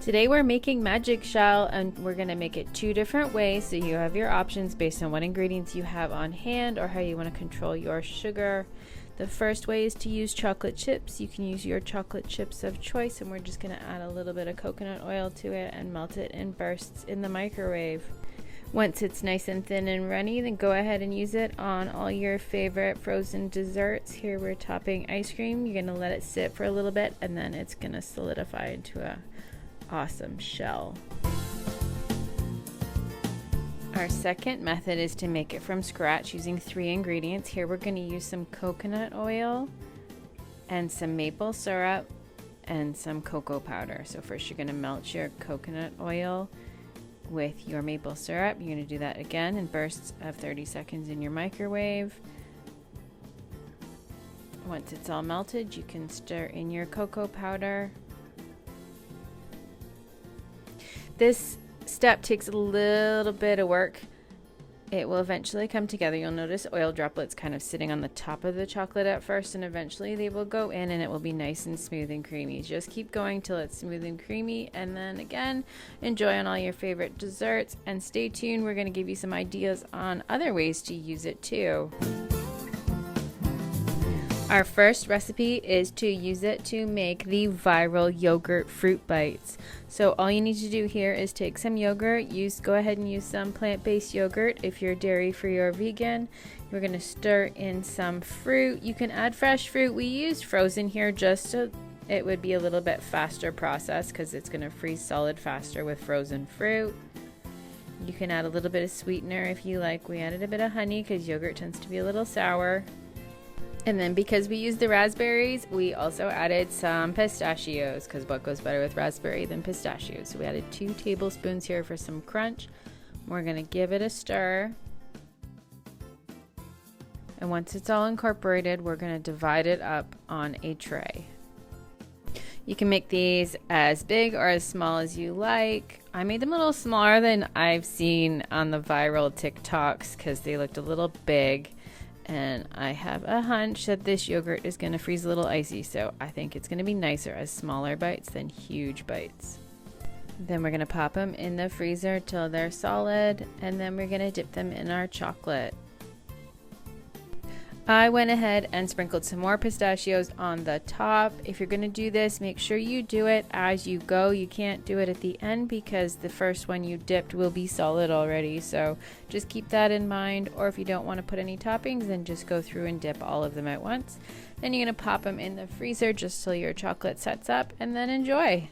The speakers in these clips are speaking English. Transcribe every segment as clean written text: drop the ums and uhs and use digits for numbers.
Today we're making magic shell, and we're going to make it two different ways, so you have your options based on what ingredients you have on hand or how you want to control your sugar. The first way is to use chocolate chips. You can use your chocolate chips of choice, and we're just going to add a little bit of coconut oil to it and melt it in bursts in the microwave. Once it's nice and thin and runny, then go ahead and use it on all your favorite frozen desserts. Here we're topping ice cream. You're going to let it sit for a little bit, and then it's going to solidify into a awesome shell. Our second method is to make it from scratch using 3 ingredients. Here we're going to use some coconut oil and some maple syrup and some cocoa powder. So first you're going to melt your coconut oil with your maple syrup. You're going to do that again in bursts of 30 seconds in your microwave. Once it's all melted, you can stir in your cocoa powder. This step takes a little bit of work. It will eventually come together. You'll notice oil droplets kind of sitting on the top of the chocolate at first, and eventually they will go in and it will be nice and smooth and creamy. Just keep going till it's smooth and creamy, and then again, enjoy on all your favorite desserts, and stay tuned. We're going to give you some ideas on other ways to use it too. Our first recipe is to use it to make the viral yogurt fruit bites. So all you need to do here is take some yogurt. Go ahead and use some plant-based yogurt if you're dairy-free or vegan. You're going to stir in some fruit. You can add fresh fruit. We used frozen here just so it would be a little bit faster process because it's going to freeze solid faster with frozen fruit. You can add a little bit of sweetener if you like. We added a bit of honey because yogurt tends to be a little sour. And then because we used the raspberries, we also added some pistachios, because what goes better with raspberry than pistachios? So we added 2 tablespoons here for some crunch. We're going to give it a stir. And once it's all incorporated, we're going to divide it up on a tray. You can make these as big or as small as you like. I made them a little smaller than I've seen on the viral TikToks because they looked a little big. And I have a hunch that this yogurt is going to freeze a little icy, so I think it's going to be nicer as smaller bites than huge bites. Then we're going to pop them in the freezer till they're solid, and then we're going to dip them in our chocolate. I went ahead and sprinkled some more pistachios on the top. If you're going to do this, make sure you do it as you go. You can't do it at the end because the first one you dipped will be solid already. So just keep that in mind. Or if you don't want to put any toppings, then just go through and dip all of them at once. Then you're going to pop them in the freezer just till your chocolate sets up, and then enjoy.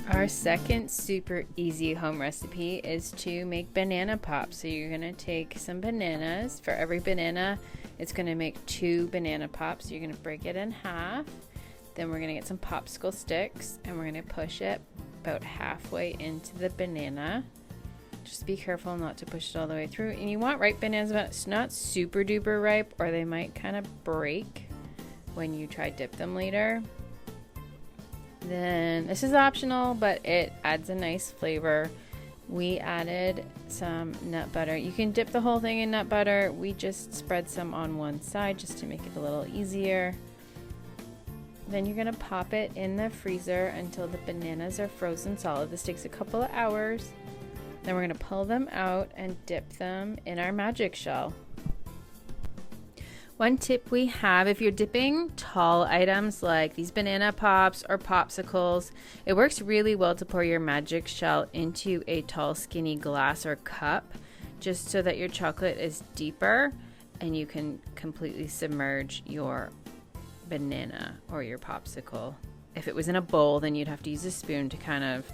Our second super easy home recipe is to make banana pops. So you're going to take some bananas. For every banana, it's going to make 2 banana pops. You're going to break it in half. Then we're going to get some popsicle sticks, and we're going to push it about halfway into the banana. Just be careful not to push it all the way through. And you want ripe bananas, but it's not super duper ripe, or they might kind of break when you try dip them later. Then this is optional, but it adds a nice flavor. We added some nut butter. You can dip the whole thing in nut butter. We just spread some on one side just to make it a little easier. Then you're going to pop it in the freezer until the bananas are frozen solid. This takes a couple of hours. Then we're going to pull them out and dip them in our magic shell. One tip we have, if you're dipping tall items like these banana pops or popsicles, it works really well to pour your magic shell into a tall skinny glass or cup, just so that your chocolate is deeper and you can completely submerge your banana or your popsicle. If it was in a bowl, then you'd have to use a spoon to kind of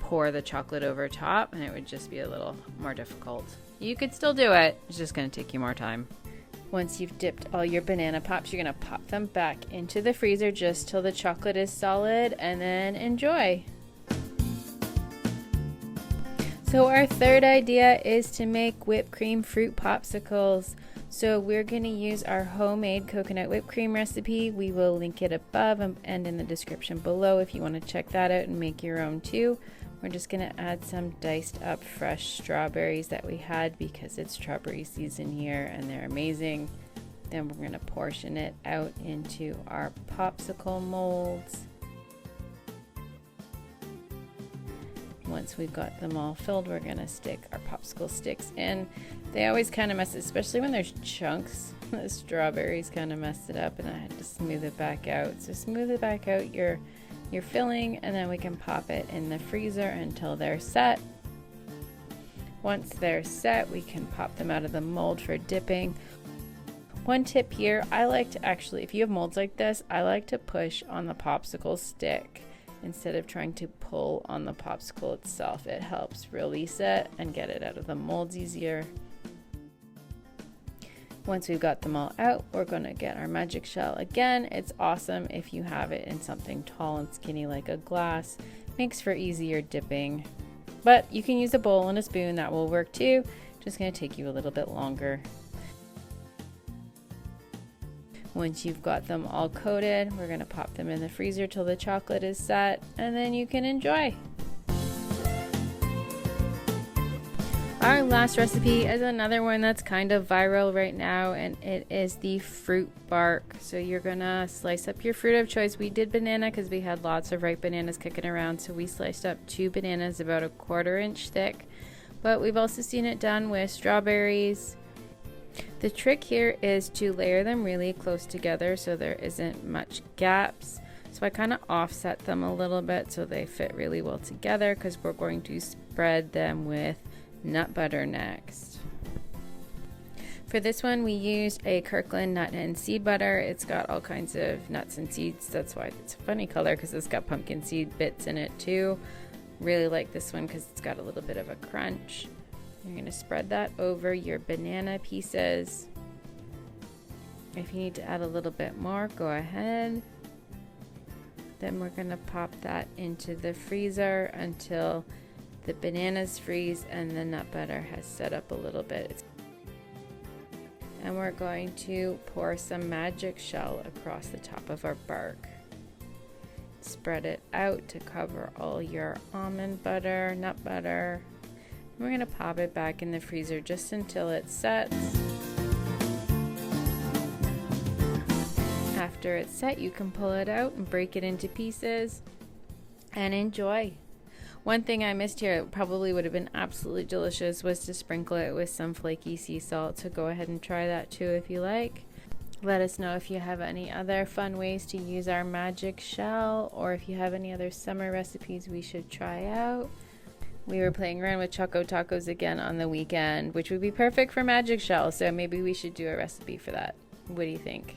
pour the chocolate over top, and it would just be a little more difficult. You could still do it, it's just going to take you more time. Once you've dipped all your banana pops, you're going to pop them back into the freezer just till the chocolate is solid, and then enjoy. So our third idea is to make whipped cream fruit popsicles. So we're going to use our homemade coconut whipped cream recipe. We will link it above and in the description below if you want to check that out and make your own too. We're just going to add some diced up fresh strawberries that we had because it's strawberry season here and they're amazing. Then we're going to portion it out into our popsicle molds. once we've got them all filled, we're gonna stick our popsicle sticks in. They always kind of mess it, especially when there's chunks. The strawberries kind of messed it up and I had to smooth it back out. So smooth it back out your filling, and then we can pop it in the freezer until they're set. Once they're set, we can pop them out of the mold for dipping. One tip here, I like to actually, if you have molds like this, I like to push on the popsicle stick instead of trying to pull on the popsicle itself. It helps release it and get it out of the molds easier. Once we've got them all out, we're gonna get our magic shell. Again, it's awesome if you have it in something tall and skinny like a glass. Makes for easier dipping. But you can use a bowl and a spoon, that will work too. Just gonna take you a little bit longer. Once you've got them all coated, we're gonna pop them in the freezer till the chocolate is set, and then you can enjoy. Our last recipe is another one that's kind of viral right now, and it is the fruit bark. So you're gonna slice up your fruit of choice. We did banana because we had lots of ripe bananas kicking around, so we sliced up 2 bananas about a 1/4 inch thick, but we've also seen it done with strawberries. The trick here is to layer them really close together so there isn't much gaps. So I kind of offset them a little bit so they fit really well together, because we're going to spread them with nut butter next. For this one we used a Kirkland nut and seed butter. It's got all kinds of nuts and seeds. That's why it's a funny color, because it's got pumpkin seed bits in it too. Really like this one because it's got a little bit of a crunch. You're going to spread that over your banana pieces. If you need to add a little bit more, go ahead. Then we're going to pop that into the freezer until the bananas freeze and the nut butter has set up a little bit. And we're going to pour some magic shell across the top of our bark. Spread it out to cover all your almond butter, nut butter. We're going to pop it back in the freezer just until it sets. After it's set, you can pull it out and break it into pieces and enjoy. One thing I missed here, it probably would have been absolutely delicious, was to sprinkle it with some flaky sea salt. So go ahead and try that too if you like. Let us know if you have any other fun ways to use our magic shell, or if you have any other summer recipes we should try out. We were playing around with choco tacos again on the weekend, which would be perfect for magic shell, so maybe we should do a recipe for that. What do you think?